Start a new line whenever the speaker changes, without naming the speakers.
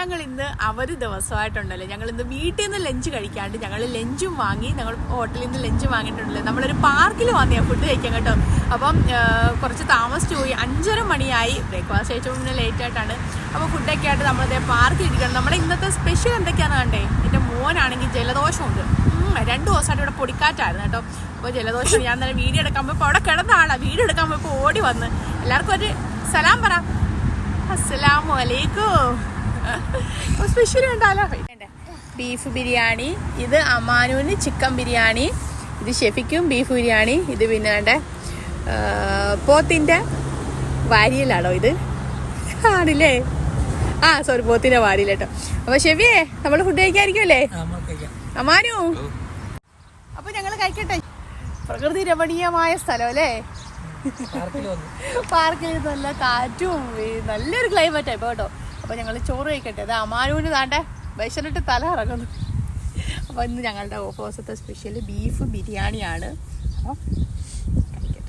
ഞങ്ങൾ ഇന്ന് അവധി ദിവസമായിട്ടുണ്ടല്ലോ, ഞങ്ങൾ ഇന്ന് വീട്ടിൽ നിന്ന് ലഞ്ച് കഴിക്കാണ്ട് ഞങ്ങൾ ലഞ്ചും വാങ്ങി, ഞങ്ങൾ ഹോട്ടലിൽ നിന്ന് ലഞ്ച് വാങ്ങിയിട്ടുണ്ടല്ലോ. നമ്മളൊരു പാർക്കിൽ വന്നിയാൽ ഫുഡ് കഴിക്കാൻ കേട്ടോ. അപ്പം കുറച്ച് താമസിച്ചു പോയി, 5:30 മണിയായി. ബ്രേക്ക്ഫാസ്റ്റ് കഴിച്ചപ്പോൾ പിന്നെ ലേറ്റായിട്ടാണ്. അപ്പോൾ ഫുഡൊക്കെ ആയിട്ട് നമ്മളതേ പാർക്കിൽ ഇരിക്കണം. നമ്മുടെ ഇന്നത്തെ സ്പെഷ്യൽ എന്തൊക്കെയാണെന്ന് കണ്ടേ. എൻ്റെ മോനാണെങ്കിൽ ജലദോഷമുണ്ട്. 2 ദിവസമായിട്ട് ഇവിടെ പൊടിക്കാറ്റായിരുന്നു കേട്ടോ. അപ്പോൾ ജലദോഷം, ഞാൻ തന്നെ വീഡിയോ എടുക്കാൻ പോയപ്പോൾ അവിടെ കിടന്ന ആളാണ്. വീഡിയോ എടുക്കാൻ പോയപ്പോൾ ഓടി വന്ന് എല്ലാവർക്കും ഒരു സലാം പറ. അസ്സലാമു അലൈക്കും. സ്പെഷ്യൽ ഉണ്ടല്ലോ. ബീഫ് ബിരിയാണി, ഇത് അമാനുവിന് ചിക്കൻ ബിരിയാണി, ഇത് ഷെഫിക്കും ബീഫ് ബിരിയാണി, ഇത് പിന്നെ വേണ്ട പോത്തിൻ്റെ വാരിയലാണോ ഇത്? ആണില്ലേ? സോറി, പോത്തിൻ്റെ വാരിയൽ കേട്ടോ. അപ്പോൾ ഷെഫിയെ നമ്മൾ ഫുഡ് കഴിക്കാതിരിക്കുമല്ലേ അമാനു? അപ്പോൾ ഞങ്ങൾ കഴിക്കട്ടെ. പ്രകൃതി രമണീയമായ സ്ഥലം അല്ലേ? പാർക്കിൽ നല്ല കാറ്റും നല്ലൊരു ക്ലൈമറ്റാണ് ഇപ്പോൾ കേട്ടോ. അപ്പോൾ ഞങ്ങൾ ചോറ് കഴിക്കട്ടെ. അത് അമാനുവിന് താണ്ടെ വിശന്നിട്ട് തല ഇറങ്ങുന്നു. അപ്പോൾ ഇന്ന് ഞങ്ങളുടെ ഓപ്പോസിറ്റ് സ്പെഷ്യൽ ബീഫ് ബിരിയാണിയാണ്. അപ്പോൾ കഴിക്കട്ടെ.